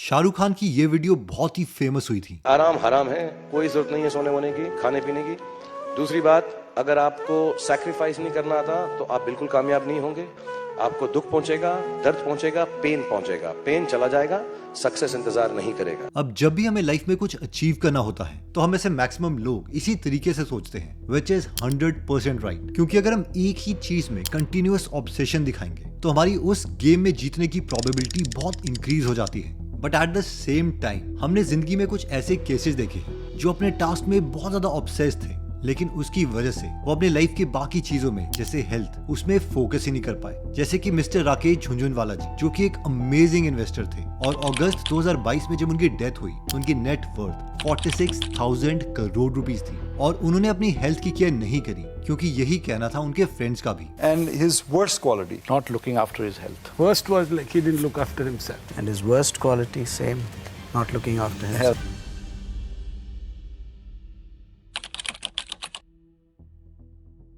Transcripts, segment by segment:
शाहरुख खान की ये वीडियो बहुत ही फेमस हुई थी। आराम हराम है, कोई जरूरत नहीं है सोने वोने की, खाने पीने की। दूसरी बात, अगर आपको सैक्रिफाइस नहीं करना आता तो आप बिल्कुल कामयाब नहीं होंगे। आपको दुख पहुंचेगा, दर्द पहुंचेगा, पेन पहुंचेगा, पेन चला जाएगा, सक्सेस इंतजार नहीं करेगा। अब जब भी हमें लाइफ में कुछ अचीव करना होता है तो हमें से मैक्सिमम लोग इसी तरीके से सोचते हैं, विच इज 100% राइट। क्योंकि अगर हम एक ही चीज में कंटिन्यूअस ऑब्सेशन दिखाएंगे तो हमारी उस गेम में जीतने की प्रोबेबिलिटी बहुत इंक्रीज हो जाती है। But at the same time हमने जिंदगी में कुछ ऐसे केसेस देखे हैं जो अपने टास्क में बहुत ज्यादा ऑब्सेस थे, लेकिन उसकी वजह से वो अपने लाइफ के बाकी चीजों में जैसे हेल्थ उसमें फोकस ही नहीं कर पाए। जैसे कि मिस्टर राकेश झुनझुनवाला जी, जो कि एक अमेजिंग इन्वेस्टर थे और अगस्त 2022 में जब उनकी डेथ हुई तो उनकी नेट वर्थ 46,000 करोड़ रुपीस थी और उन्होंने अपनी हेल्थ की केयर नहीं करी, क्योंकि यही कहना था उनके फ्रेंड्स का भी। And his worst quality? Not looking after his health. Worst was like he didn't look after himself. And his worst quality, same, not looking after his health.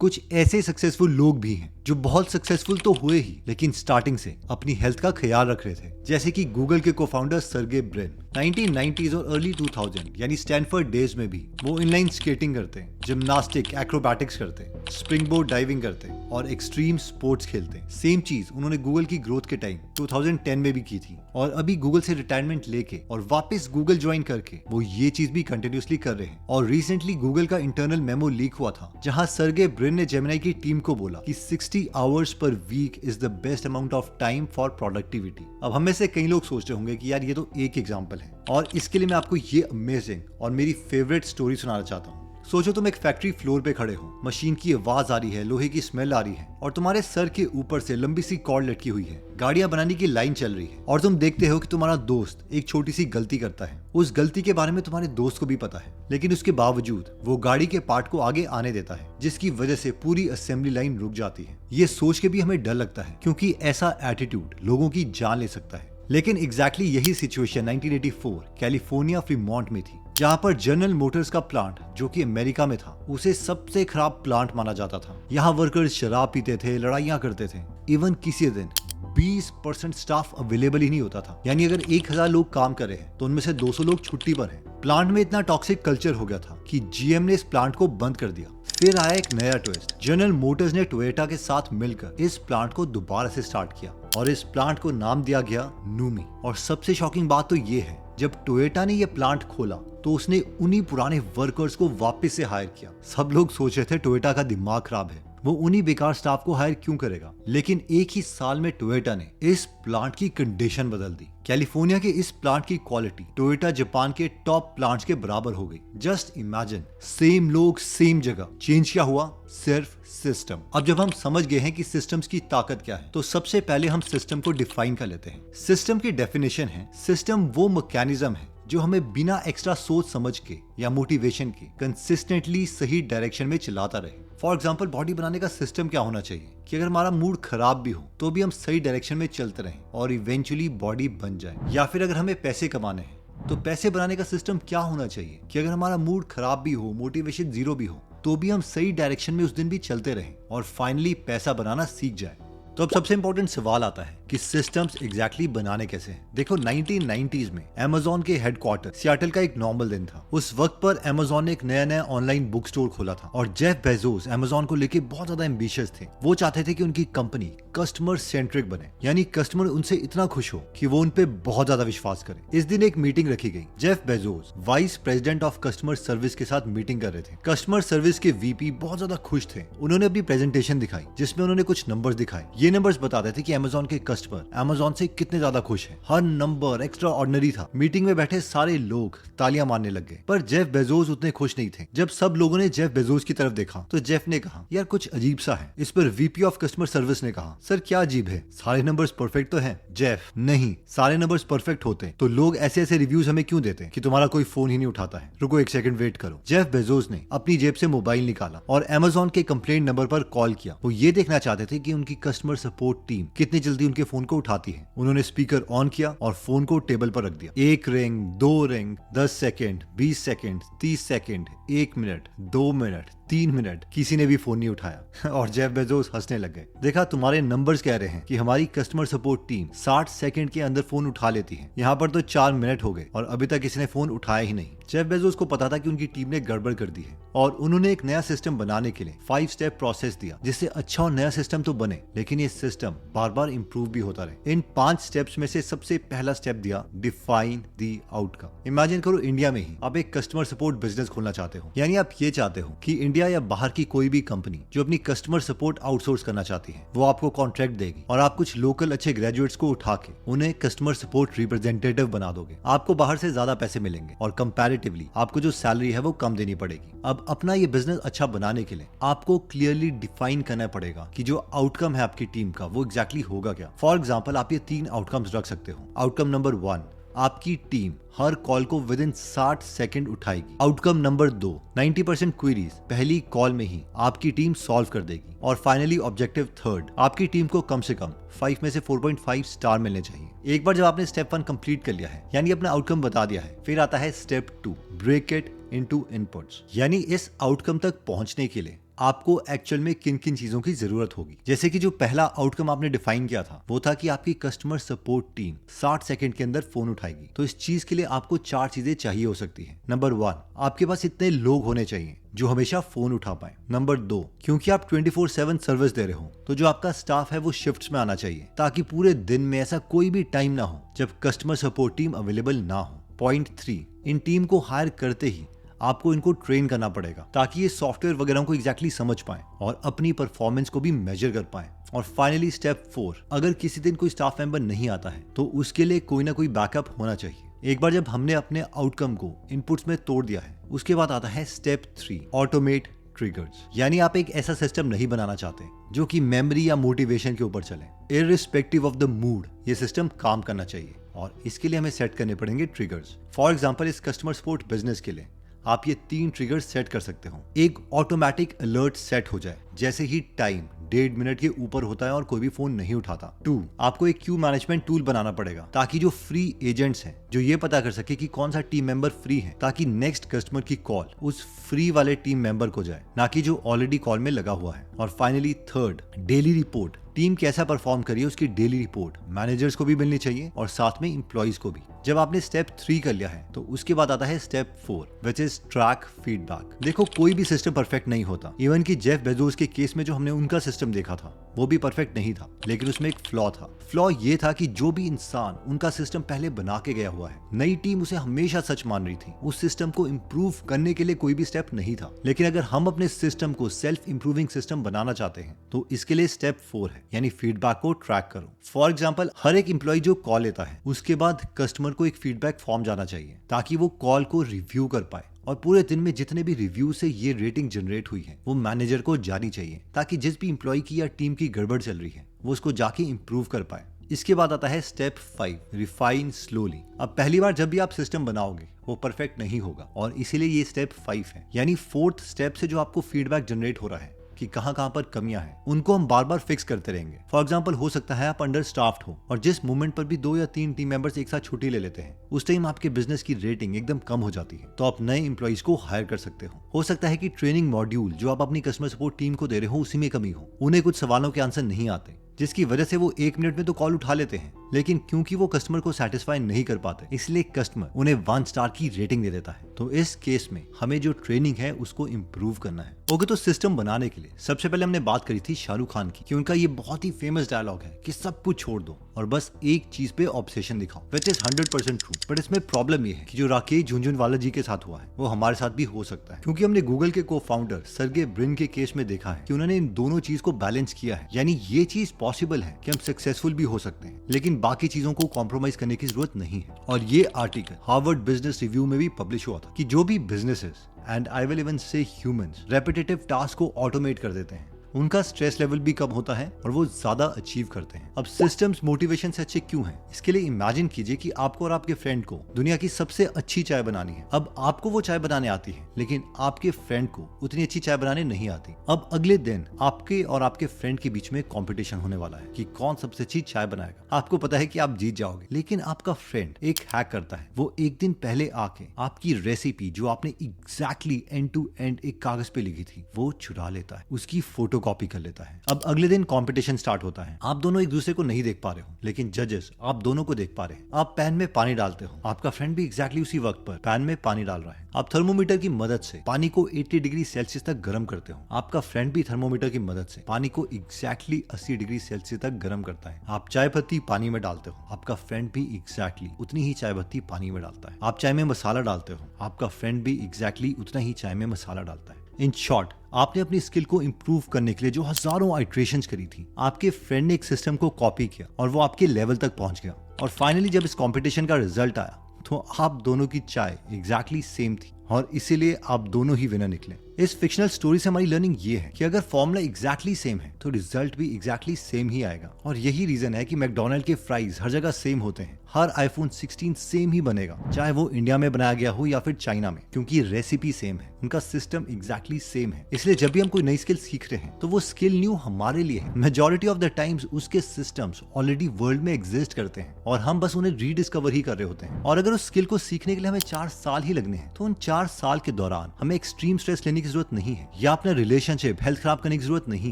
कुछ ऐसे सक्सेसफुल लोग भी हैं जो बहुत सक्सेसफुल तो हुए ही, लेकिन स्टार्टिंग से अपनी हेल्थ का ख्याल रख रहे थे। जैसे कि गूगल के को-फाउंडर सर्गे ब्रिन 1990s और अर्ली 2000 यानी स्टैनफोर्ड डेज में भी वो इनलाइन स्केटिंग करते, जिम्नास्टिक, एक्रोबैटिक्स करते, स्प्रिंग बोर्ड डाइविंग करते और एक्सट्रीम स्पोर्ट्स खेलते। सेम चीज उन्होंने गूगल की ग्रोथ के टाइम 2010 में भी की थी और अभी गूगल से रिटायरमेंट लेके और वापस गूगल ज्वाइन करके वो ये चीज भी कंटिन्यूअसली कर रहे हैं। और रिसेंटली गूगल का इंटरनल मेमो लीक हुआ था जहां सर्गे ब्रिन ने जेमिनी की टीम को बोला कि 60 hours per week is the best amount of time for productivity. अब हम में से कई लोग सोच रहे होंगे कि यार ये तो एक एग्जांपल है, और इसके लिए मैं आपको ये अमेजिंग और मेरी फेवरेट स्टोरी सुनाना चाहता हूँ। सोचो तुम एक फैक्ट्री फ्लोर पे खड़े हो, मशीन की आवाज आ रही है, लोहे की स्मेल आ रही है और तुम्हारे सर के ऊपर से लंबी सी कॉर्ड लटकी हुई है। गाड़ियां बनाने की लाइन चल रही है और तुम देखते हो कि तुम्हारा दोस्त एक छोटी सी गलती करता है। उस गलती के बारे में तुम्हारे दोस्त को भी पता है, लेकिन उसके बावजूद वो गाड़ी के पार्ट को आगे आने देता है, जिसकी वजह से पूरी असेंबली लाइन रुक जाती है। ये सोच के भी हमें डर लगता है, क्योंकि ऐसा एटीट्यूड लोगों की जान ले सकता है। लेकिन एग्जैक्टली यही सिचुएशन 1984 कैलिफोर्निया फ्रीमॉन्ट में थी, जहां पर जनरल मोटर्स का प्लांट, जो कि अमेरिका में था, उसे सबसे खराब प्लांट माना जाता था। यहाँ वर्कर्स शराब पीते थे, लड़ाइयाँ करते थे, इवन किसी दिन 20% स्टाफ अवेलेबल ही नहीं होता था। यानी अगर 1000 लोग काम कर रहे हैं तो उनमें से 200 लोग छुट्टी पर हैं। प्लांट में इतना टॉक्सिक कल्चर हो गया था कि जीएम ने इस प्लांट को बंद कर दिया। फिर आया एक नया ट्विस्ट, जनरल मोटर्स ने टोयोटा के साथ मिलकर इस प्लांट को दोबारा से स्टार्ट किया और इस प्लांट को नाम दिया गया नूमी। और सबसे शॉकिंग बात तो ये है, जब टोयोटा ने ये प्लांट खोला तो उसने उन्हीं पुराने वर्कर्स को वापस से हायर किया। सब लोग सोच रहे थे टोयोटा का दिमाग खराब है, वो उन्हीं बेकार स्टाफ को हायर क्यों करेगा। लेकिन एक ही साल में टोयोटा ने इस प्लांट की कंडीशन बदल दी। कैलिफोर्निया के इस प्लांट की क्वालिटी टोयोटा जापान के टॉप प्लांट्स के बराबर हो गई। जस्ट इमेजिन, सेम लोग सेम जगह, चेंज क्या हुआ? सिर्फ सिस्टम। अब जब हम समझ गए हैं कि सिस्टम्स की ताकत क्या है, तो सबसे पहले हम सिस्टम को डिफाइन कर लेते हैं। सिस्टम की डेफिनेशन है, सिस्टम वो मैकेनिज्म है जो हमें बिना एक्स्ट्रा सोच समझ के या मोटिवेशन के कंसिस्टेंटली सही डायरेक्शन में चलाता रहे। फॉर एग्जाम्पल, बॉडी बनाने का सिस्टम क्या होना चाहिए कि अगर हमारा मूड खराब भी हो तो भी हम सही डायरेक्शन में चलते रहें और इवेंचुअली बॉडी बन जाए। या फिर अगर हमें पैसे कमाने हैं तो पैसे बनाने का सिस्टम क्या होना चाहिए कि अगर हमारा मूड खराब भी हो, मोटिवेशन जीरो भी हो, तो भी हम सही डायरेक्शन में उस दिन भी चलते रहें और फाइनली पैसा बनाना सीख जाए। तो अब सबसे इंपॉर्टेंट सवाल आता है कि सिस्टम्स एग्जैक्टली बनाने कैसे हैं। देखो 1990s में अमेज़न के हेडक्वार्टर सियाटल का एक नॉर्मल दिन था। उस वक्त पर अमेज़न ने एक नया ऑनलाइन बुक स्टोर खोला था और जेफ बेजोस अमेज़न को लेके बहुत ज्यादा एम्बिशियस थे। वो चाहते थे कि उनकी कंपनी कस्टमर सेंट्रिक बने, यानी कस्टमर उनसे इतना खुश हो कि वो उन पे बहुत ज्यादा विश्वास करे। इस दिन एक मीटिंग रखी गई। Jeff Bezos vice president of customer service के साथ मीटिंग कर रहे थे। कस्टमर सर्विस के वीपी बहुत ज्यादा खुश थे। उन्होंने अपनी प्रेजेंटेशन दिखाई जिसमें उन्होंने कुछ नंबर्स दिखाए। ये नंबर्स बताते थे कि अमेज़न के कस्टमर अमेज़न से कितने ज्यादा खुश हैं। हर नंबर एक्स्ट्रा ऑर्डिनरी था। मीटिंग में बैठे सारे लोग तालियां मारने लग गए, पर जेफ बेजोस उतने खुश नहीं थे। जब सब लोगों ने जेफ बेजोस की तरफ देखा तो जेफ ने कहा, यार कुछ अजीब सा है। इस पर वीपी ऑफ कस्टमर सर्विस ने कहा, सर क्या अजीब है, सारे नंबर्स परफेक्ट तो हैं। जेफ, नहीं, सारे नंबर्स परफेक्ट होते तो लोग ऐसे ऐसे रिव्यूज हमें क्यों देते कि तुम्हारा कोई फोन ही नहीं उठाता है। रुको एक सेकंड वेट करो। जेफ बेजोस ने अपनी जेब से मोबाइल निकाला और अमेज़न के कंप्लेंट नंबर पर कॉल किया। वो ये देखना चाहते थे कि उनकी कस्टमर सपोर्ट टीम कितनी जल्दी उनके फोन को उठाती है। उन्होंने स्पीकर ऑन किया और फोन को टेबल पर रख दिया। 1 ring, 2 ring, 10 second, 20 second, 30 second, 1 minute, 2 minute, 3 minute किसी ने भी फोन नहीं उठाया और जेफ बेजोस हंसने लग गए। देखा, तुम्हारे नंबर्स कह रहे हैं कि हमारी कस्टमर सपोर्ट टीम 60 सेकंड के अंदर फोन उठा लेती है, यहाँ पर तो 4 मिनट हो गए और अभी तक किसी ने फोन उठाया ही नहीं। जेफ बेजोस को पता था कि उनकी टीम ने गड़बड़ कर दी है और उन्होंने एक नया सिस्टम बनाने के लिए 5 स्टेप प्रोसेस दिया, जिससे अच्छा और नया सिस्टम तो बने लेकिन ये सिस्टम बार बार इंप्रूव भी होता रहे। इन 5 स्टेप्स में से सबसे पहला स्टेप दिया डिफाइन द आउटकम। इमेजिन करो इंडिया में ही आप एक कस्टमर सपोर्ट बिजनेस खोलना चाहते हो, यानी आप ये चाहते हो कि इंडिया या बाहर की कोई भी कंपनी जो अपनी कस्टमर सपोर्ट आउटसोर्स करना चाहती है वो आपको कॉन्ट्रैक्ट देगी और आप कुछ लोकल अच्छे ग्रेजुएट्स को उठा के उन्हें कस्टमर सपोर्ट रिप्रेजेंटेटिव बना दोगे। आपको बाहर से ज्यादा पैसे मिलेंगे और कंपैरेटिवली आपको जो सैलरी है वो कम देनी पड़ेगी। अब अपना ये बिजनेस अच्छा बनाने के लिए आपको क्लियरली डिफाइन करना पड़ेगा कि जो आउटकम है आपकी टीम का वो एग्जैक्टली होगा क्या। फॉर एग्जाम्पल, आप ये 3 आउटकम्स रख सकते हो। आउटकम नंबर 1, आपकी टीम हर कॉल को विद इन 60 सेकंड उठाएगी। आउटकम नंबर 2, 90% क्वेरीज पहली कॉल में ही आपकी टीम सॉल्व कर देगी। और फाइनली ऑब्जेक्टिव 3, आपकी टीम को कम से कम 5 में से 4.5 स्टार मिलने चाहिए। एक बार जब आपने स्टेप 1 कंप्लीट कर लिया है, यानी अपना आउटकम बता दिया है, फिर आता है step 2, break it into inputs. यानी इस आउटकम तक पहुंचने के लिए आपको एक्चुअल में किन किन चीजों की जरूरत होगी। जैसे कि जो पहला आउटकम आपने डिफाइन किया था वो था कि आपकी कस्टमर सपोर्ट टीम 60 सेकंड के अंदर फोन उठाएगी। तो इस चीज के लिए आपको 4 चीजें चाहिए हो सकती है। नंबर 1, आपके पास इतने लोग होने चाहिए जो हमेशा फोन उठा पाए। नंबर 2, क्योंकि आप 24/7 सर्विस दे रहे हो तो जो आपका स्टाफ है वो शिफ्ट्स में आना चाहिए ताकि पूरे दिन में ऐसा कोई भी टाइम ना हो जब कस्टमर सपोर्ट टीम अवेलेबल ना हो। पॉइंट 3, इन टीम को हायर करते ही आपको इनको ट्रेन करना पड़ेगा ताकि ये सॉफ्टवेयर वगैरह को एग्जैक्टली समझ पाए और अपनी परफॉर्मेंस को भी मेजर कर पाए। और फाइनली स्टेप 4, अगर किसी दिन कोई स्टाफ मेंबर नहीं आता है तो उसके लिए कोई ना कोई बैकअप होना चाहिए। एक बार जब हमने अपने आउटकम को इनपुट्स में तोड़ दिया है, उसके बाद आता है स्टेप 3, ऑटोमेट ट्रिगर्स। यानी आप एक ऐसा सिस्टम नहीं बनाना चाहते जो कि मेमोरी या मोटिवेशन के ऊपर चले। इररिस्पेक्टिव ऑफ द मूड ये सिस्टम काम करना चाहिए और इसके लिए हमें सेट करने पड़ेंगे ट्रिगर्स। फॉर एग्जाम्पल, इस कस्टमर सपोर्ट बिजनेस के लिए आप ये 3 ट्रिगर सेट कर सकते हो। एक, ऑटोमेटिक अलर्ट सेट हो जाए जैसे ही टाइम 1.5 मिनट के ऊपर होता है और कोई भी फोन नहीं उठाता। 2, आपको एक क्यू मैनेजमेंट टूल बनाना पड़ेगा ताकि जो फ्री एजेंट्स हैं जो ये पता कर सके कि कौन सा टीम मेंबर फ्री है ताकि नेक्स्ट कस्टमर की कॉल उस फ्री वाले टीम मेंबर को जाए, ना कि जो ऑलरेडी कॉल में लगा हुआ है। और फाइनली 3, डेली रिपोर्ट। टीम कैसा परफॉर्म करी है उसकी डेली रिपोर्ट मैनेजर्स को भी मिलनी चाहिए और साथ में एम्प्लॉइज को भी। जब आपने स्टेप 3 कर लिया है तो उसके बाद आता है step 4, which is track feedback. देखो, कोई भी सिस्टम परफेक्ट नहीं होता। इवन कि जेफ बेजोस के केस में जो हमने उनका सिस्टम देखा था वो भी परफेक्ट नहीं था, लेकिन उसमें एक फ्लॉ था। फ्लॉ ये था कि जो भी इंसान उनका सिस्टम पहले बना के गया हुआ है, नई टीम उसे हमेशा सच मान रही थी। उस सिस्टम को इम्प्रूव करने के लिए कोई भी स्टेप नहीं था। लेकिन अगर हम अपने सिस्टम को सेल्फ इंप्रूविंग सिस्टम बनाना चाहते हैं तो इसके लिए स्टेप 4 है, यानी फीडबैक को ट्रैक करो। फॉर एग्जाम्पल, हर एक एम्प्लॉय जो कॉल लेता है उसके बाद कस्टमर को एक फीडबैक फॉर्म जाना चाहिए ताकि वो कॉल को रिव्यू कर पाए और पूरे दिन में जितने भी रिव्यू से ये रेटिंग जनरेट हुई है वो मैनेजर को जानी चाहिए ताकि जिस भी एम्प्लॉय की या टीम की गड़बड़ चल रही है वो उसको जाके इंप्रूव कर पाए। इसके बाद आता है स्टेप 5, रिफाइन स्लोली। अब पहली बार जब भी आप सिस्टम बनाओगे वो परफेक्ट नहीं होगा और इसीलिए ये स्टेप 5 है, यानी 4th स्टेप से जो आपको फीडबैक जनरेट हो रहा है कि कहां पर कमियां हैं उनको हम बार बार फिक्स करते रहेंगे। फॉर एग्जांपल, हो सकता है आप अंडर स्टाफ्ड हो और जिस मोमेंट पर भी 2 या 3 टीम मेंबर्स एक साथ छुट्टी ले लेते हैं उस टाइम आपके बिजनेस की रेटिंग एकदम कम हो जाती है, तो आप नए एम्प्लॉइज को हायर कर सकते हो सकता है कि ट्रेनिंग मॉड्यूल जो आप अपनी कस्टमर सपोर्ट टीम को दे रहे हो उसी में कमी हो, उन्हें कुछ सवालों के आंसर नहीं आते जिसकी वजह से वो 1 मिनट में तो कॉल उठा लेते हैं, लेकिन क्योंकि वो कस्टमर को सेटिस्फाई नहीं कर पाते इसलिए कस्टमर उन्हें 1 स्टार की रेटिंग दे देता है। तो इस केस में हमें जो ट्रेनिंग है उसको इम्प्रूव करना है। ओके, तो सिस्टम बनाने के लिए सबसे पहले हमने बात करी थी शाहरुख खान की कि उनका ये बहुत ही फेमस डायलॉग है कि सब कुछ छोड़ दो और बस एक चीज पे ऑब्सेशन दिखाओ, विच इज 100% ट्रू। बट इसमें प्रॉब्लम ये है कि जो राकेश झुनझुनवाला जी के साथ हुआ है वो हमारे साथ भी हो सकता है, क्योंकि हमने गूगल के को फाउंडर सर्गे ब्रिन के केस में देखा है कि उन्होंने इन दोनों चीज को बैलेंस किया है। यानी ये चीज पॉसिबल है कि हम सक्सेसफुल भी हो सकते हैं लेकिन बाकी चीजों को कॉम्प्रोमाइज करने की जरूरत नहीं है। और ये आर्टिकल हार्वर्ड बिजनेस रिव्यू में भी पब्लिश हुआ था कि जो भी businesses and I will even से ह्यूमंस रेपिटेटिव टास्क को ऑटोमेट कर देते हैं उनका स्ट्रेस लेवल भी कम होता है और वो ज्यादा अचीव करते हैं। अब सिस्टम्स मोटिवेशन से अच्छे क्यों हैं? इसके लिए इमेजिन कीजिए कि आपको और आपके फ्रेंड को दुनिया की सबसे अच्छी चाय बनानी है। अब आपको वो चाय बनाने आती है, लेकिन आपके फ्रेंड को उतनी अच्छी चाय बनाने नहीं आती। अब अगले दिन आपके और आपके फ्रेंड के बीच में कंपटीशन होने वाला है कि कौन सबसे अच्छी चाय बनाएगा। आपको पता है कि आप जीत जाओगे, लेकिन आपका फ्रेंड एक हैक करता है। वो एक दिन पहले आके आपकी रेसिपी जो आपने एग्जैक्टली एंड टू एंड एक कागज पे लिखी थी वो चुरा लेता है, उसकी फोटो कॉपी कर लेता है। अब अगले दिन कंपटीशन स्टार्ट होता है। आप दोनों एक दूसरे को नहीं देख पा रहे हो, लेकिन जजेस आप दोनों को देख पा रहे हैं। आप पैन में पानी डालते हो, आपका फ्रेंड भी एग्जैक्टली उसी वक्त पर पैन में पानी डाल रहा है। आप थर्मोमीटर की मदद से पानी को 80 डिग्री सेल्सियस तक गर्म करते हो, आपका फ्रेंड भी थर्मोमीटर की मदद से पानी को एग्जैक्टली 80 डिग्री सेल्सियस तक गर्म करता है। आप चाय पत्ती पानी में डालते हो, आपका फ्रेंड भी एग्जैक्टली उतनी ही चाय पत्ती पानी में डालता है। आप चाय में मसाला डालते हो, आपका फ्रेंड भी एग्जैक्टली उतना ही चाय में मसाला डालता है। इन शॉर्ट, आपने अपनी स्किल को इंप्रूव करने के लिए जो हजारों आइट्रेशंस करी थी, आपके फ्रेंड ने एक सिस्टम को कॉपी किया और वो आपके लेवल तक पहुंच गया। और फाइनली जब इस कंपटीशन का रिजल्ट आया तो आप दोनों की चाय एग्जैक्टली सेम थी और इसीलिए आप दोनों ही विनर निकले। इस फिक्शनल स्टोरी से हमारी लर्निंग ये है कि अगर फॉर्मूला एग्जैक्टली सेम है तो रिजल्ट भी एग्जैक्टली सेम ही आएगा। और यही रीजन है कि मैकडोनल्ड के फ्राइज हर जगह सेम होते हैं, हर आईफोन 16 सेम ही बनेगा, चाहे वो इंडिया में बनाया गया हो या फिर चाइना में, क्योंकि रेसिपी सेम है, उनका सिस्टम एग्जैक्टली सेम है। इसलिए जब भी हम कोई नई स्किल सीख रहे हैं तो वो स्किल न्यू हमारे लिए है। मेजॉरिटी ऑफ द टाइम्स उसके सिस्टम्स ऑलरेडी वर्ल्ड में एग्जिस्ट करते हैं और हम बस उन्हें रीडिस्कवर ही कर रहे होते हैं। और अगर उस स्किल को सीखने के लिए हमें 4 साल ही लगने हैं, तो उन 4 साल के दौरान हमें एक्सट्रीम स्ट्रेस लेने की जरूरत नहीं है या अपना रिलेशनशिप हेल्थ खराब करने की जरूरत नहीं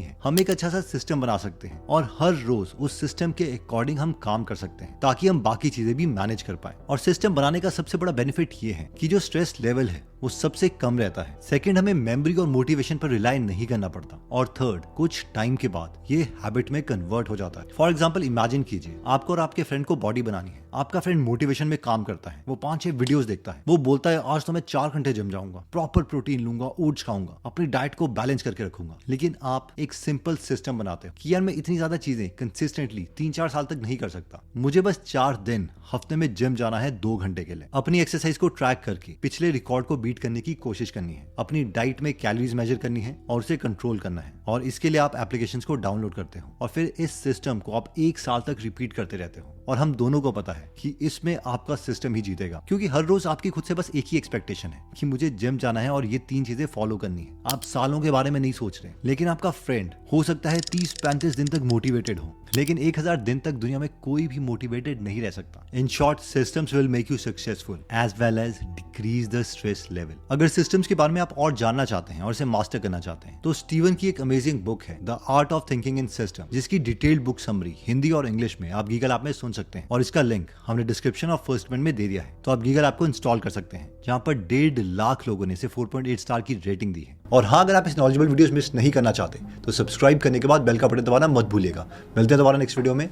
है। हम एक अच्छा सा सिस्टम बना सकते हैं और हर रोज उस सिस्टम के अकॉर्डिंग हम काम कर सकते हैं ताकि हम बाकी चीजें भी मैनेज कर पाए। और सिस्टम बनाने का सबसे बड़ा बेनिफिट ये है कि जो स्ट्रेस लेवल है वो सबसे कम रहता है। सेकंड, हमें मेमोरी और मोटिवेशन पर रिलाई नहीं करना पड़ता। और थर्ड, कुछ टाइम के बाद ये हैबिट में कन्वर्ट हो जाता है। फॉर एग्जाम्पल इमेजिन कीजिए आपको और आपके फ्रेंड को बॉडी बनानी है। आपका फ्रेंड मोटिवेशन में काम करता है, वो 5-6 वीडियोस देखता है, वो बोलता है आज तो मैं 4 घंटे जिम जाऊंगा, प्रॉपर प्रोटीन लूंगा, ओट्स खाऊंगा, अपनी डाइट को बैलेंस करके रखूंगा। लेकिन आप एक सिंपल सिस्टम बनाते हो कि यार मैं इतनी ज्यादा चीजें कंसिस्टेंटली 3-4 साल तक नहीं कर सकता, मुझे बस 4 दिन हफ्ते में जिम जाना है 2 घंटे के लिए। अपनी एक्सरसाइज को ट्रैक करके पिछले रिकॉर्ड को बीट करने की कोशिश करनी है, अपनी डाइट में कैलोरीज मेजर करनी है और उसे कंट्रोल करना है। और इसके लिए आप एप्लीकेशंस को डाउनलोड करते हो और फिर इस सिस्टम को आप 1 साल तक रिपीट करते रहते हो। और हम दोनों को पता है कि इसमें आपका सिस्टम ही जीतेगा, क्योंकि हर रोज आपकी खुद से बस एक ही एक्सपेक्टेशन है कि मुझे जिम जाना है और ये 3 चीजें फॉलो करनी है। आप सालों के बारे में नहीं सोच रहे, लेकिन आपका फ्रेंड हो सकता है 30-35 दिन तक मोटिवेटेड हो, लेकिन 1000 दिन तक दुनिया में कोई भी मोटिवेटेड नहीं रह सकता। In short, systems will make you successful as well as decrease the stress level. अगर सिस्टम्स के बारे में आप और जानना चाहते हैं और इसे मास्टर करना चाहते हैं तो स्टीवन की एक अमेजिंग बुक है the art of thinking in system, जिसकी डिटेल्ड बुक समरी हिंदी और इंग्लिश में आप गीगल ऐप में सुन सकते हैं। और इसका लिंक हमने डिस्क्रिप्शन और फर्स्ट कमेंट में दे दिया है, तो आप गीगल ऐप को इंस्टॉल कर सकते हैं, जहां पर 1.5 लाख लोगों ने इसे 4.8 स्टार की रेटिंग दी है। और हाँ, अगर आप इस नॉलेजेबल वीडियोस मिस नहीं करना चाहते तो सब्सक्राइब करने के बाद बेल का बटन दबाना मत भूलिएगा। मिलते हैं दोबारा नेक्स्ट वीडियो में।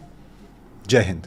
जय हिंद।